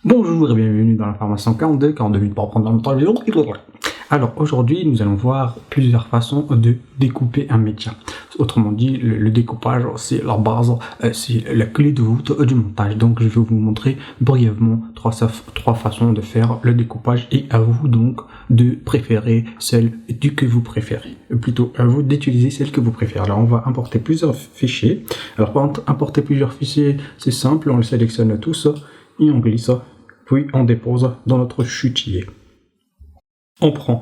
Bonjour et bienvenue dans la formation 42 minutes pour prendre le temps de vidéo. Alors aujourd'hui nous allons voir plusieurs façons de découper un média. Autrement dit, le découpage c'est la base, c'est la clé de voûte du montage. Donc je vais vous montrer brièvement trois façons de faire le découpage et à vous donc de préférer celle que vous préférez. Plutôt à vous d'utiliser celle que vous préférez. Alors on va importer plusieurs fichiers. Alors pour importer plusieurs fichiers c'est simple, on les sélectionne tous et on glisse. Puis on dépose dans notre chutier. On prend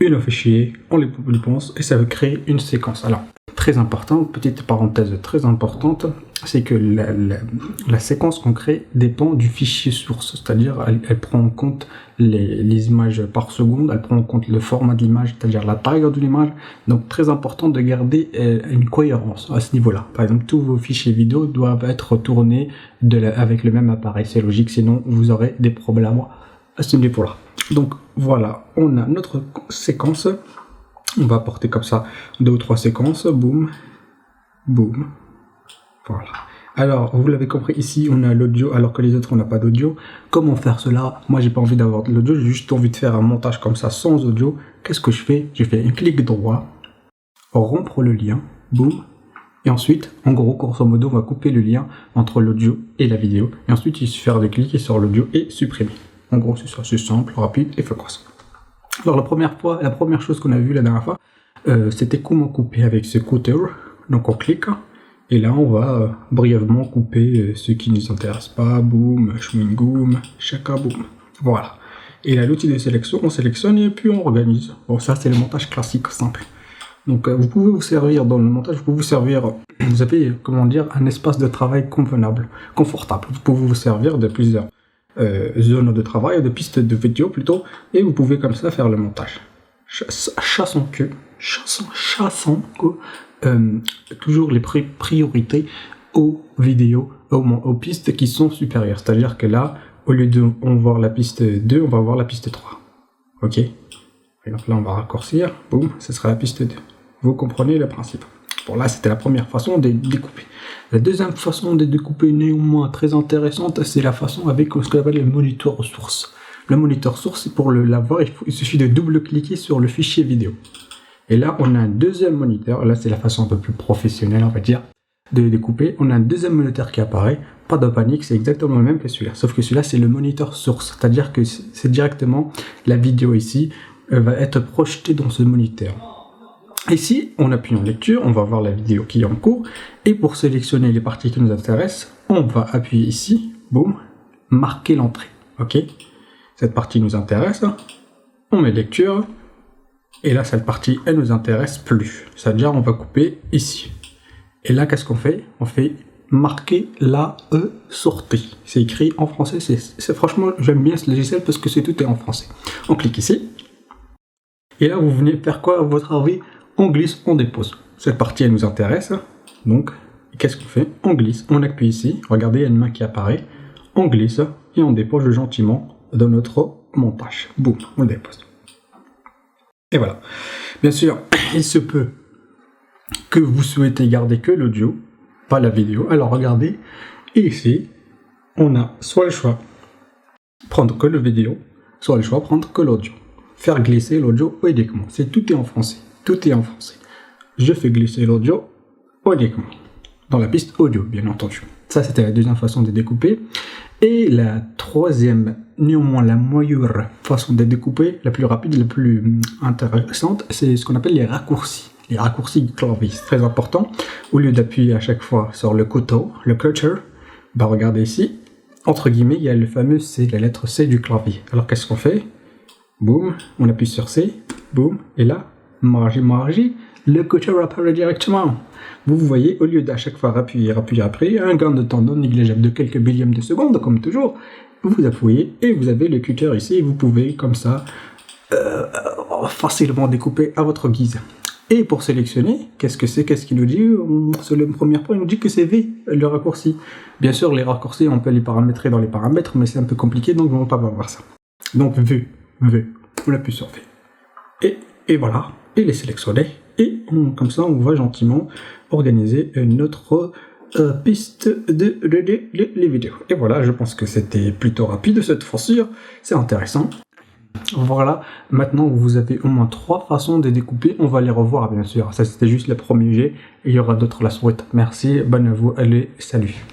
un fichier, on les pense et ça va créer une séquence. Alors, très important, petite parenthèse très importante, c'est que la séquence qu'on crée dépend du fichier source, c'est-à-dire elle prend en compte les images par seconde, elle prend en compte le format de l'image, c'est-à-dire la taille de l'image. Donc très important de garder une cohérence à ce niveau-là. Par exemple, tous vos fichiers vidéo doivent être tournés avec le même appareil, c'est logique, sinon vous aurez des problèmes à ce niveau-là. Donc voilà, on a notre séquence, on va apporter comme ça 2 ou 3 séquences, boum, boum, voilà. Alors, vous l'avez compris, ici on a l'audio alors que les autres on n'a pas d'audio. Comment faire cela? Moi j'ai pas envie d'avoir de l'audio, j'ai juste envie de faire un montage comme ça sans audio. Qu'est-ce que je fais? Je fais un clic droit, rompre le lien, boum, et ensuite, en gros, grosso modo, on va couper le lien entre l'audio et la vidéo. Et ensuite, il suffit de cliquer sur l'audio et supprimer. En gros, c'est ça, c'est simple, rapide, efficace. Alors la première chose qu'on a vue la dernière fois, c'était comment couper avec ce cutter. Donc on clique, et là on va brièvement couper ce qui ne nous intéresse pas, boum, chewing-gum, chaka, boum. Voilà. Et là, l'outil de sélection, on sélectionne et puis on organise. Bon, ça c'est le montage classique, simple. Donc vous pouvez vous servir dans le montage, vous avez, comment dire, un espace de travail convenable, confortable. Vous pouvez vous servir de plusieurs zones de travail, de pistes de vidéo plutôt, et vous pouvez comme ça faire le montage. Chassons toujours les priorités aux vidéos, aux pistes qui sont supérieures. C'est-à-dire que là, au lieu de voir la piste 2, on va voir la piste 3. Ok? Et donc là, on va raccourcir, boum, ce sera la piste 2. Vous comprenez le principe. Bon, là, c'était la première façon de découper. La deuxième façon de découper, néanmoins très intéressante, c'est la façon avec ce qu'on appelle le moniteur source. Le moniteur source, pour l'avoir, il suffit de double-cliquer sur le fichier vidéo. Et là, on a un deuxième moniteur. Là, c'est la façon un peu plus professionnelle, on va dire, de découper. On a un deuxième moniteur qui apparaît. Pas de panique, c'est exactement le même que celui-là. Sauf que celui-là, c'est le moniteur source. C'est-à-dire que c'est directement la vidéo ici va être projetée dans ce moniteur. Ici, on appuie en lecture, on va voir la vidéo qui est en cours, et pour sélectionner les parties qui nous intéressent, on va appuyer ici, boum, marquer l'entrée, ok? Cette partie nous intéresse, on met lecture, et là, cette partie, elle nous intéresse plus, c'est-à-dire on va couper ici. Et là, qu'est-ce qu'on fait? On fait marquer la sortie. C'est écrit en français, franchement, j'aime bien ce logiciel parce que tout est en français. On clique ici, et là, vous venez faire quoi à votre avis? On glisse, on dépose. Cette partie, elle nous intéresse. Donc, qu'est-ce qu'on fait? On glisse, on appuie ici. Regardez, il y a une main qui apparaît. On glisse et on dépose gentiment dans notre montage. Boum, on le dépose. Et voilà. Bien sûr, il se peut que vous souhaitez garder que l'audio, pas la vidéo. Alors, regardez. Et ici, on a soit le choix prendre que le vidéo, soit le choix prendre que l'audio. Faire glisser l'audio uniquement. Tout est en français. Tout est en français. Je fais glisser l'audio uniquement. Dans la piste audio, bien entendu. Ça, c'était la deuxième façon de découper. Et la troisième, néanmoins la meilleure façon de découper, la plus rapide, la plus intéressante, c'est ce qu'on appelle les raccourcis. Les raccourcis du clavier, c'est très important. Au lieu d'appuyer à chaque fois sur le couteau, le cutter, bah regardez ici, entre guillemets, il y a le fameux C, la lettre C du clavier. Alors qu'est-ce qu'on fait? Boum, on appuie sur C, boum, et là, magie, le cutter apparaît directement. Vous voyez, au lieu d'à chaque fois appuyer après, un gain de temps non négligeable de quelques millièmes de seconde, comme toujours, vous appuyez et vous avez le cutter ici, et vous pouvez comme ça facilement découper à votre guise. Et pour sélectionner, qu'est-ce qu'il nous dit? Sur le premier point, il nous dit que c'est V, le raccourci. Bien sûr, les raccourcis, on peut les paramétrer dans les paramètres, mais c'est un peu compliqué, donc on ne va pas voir ça. Donc V, on appuie sur V. Et voilà, et les sélectionner. Et comme ça, on va gentiment organiser notre piste les vidéos. Et voilà, je pense que c'était plutôt rapide cette fois-ci, c'est intéressant. Voilà, maintenant vous avez au moins 3 façons de découper, on va les revoir bien sûr, ça c'était juste le premier jet, il y aura d'autres la suite. Merci, bonne à vous, allez, salut.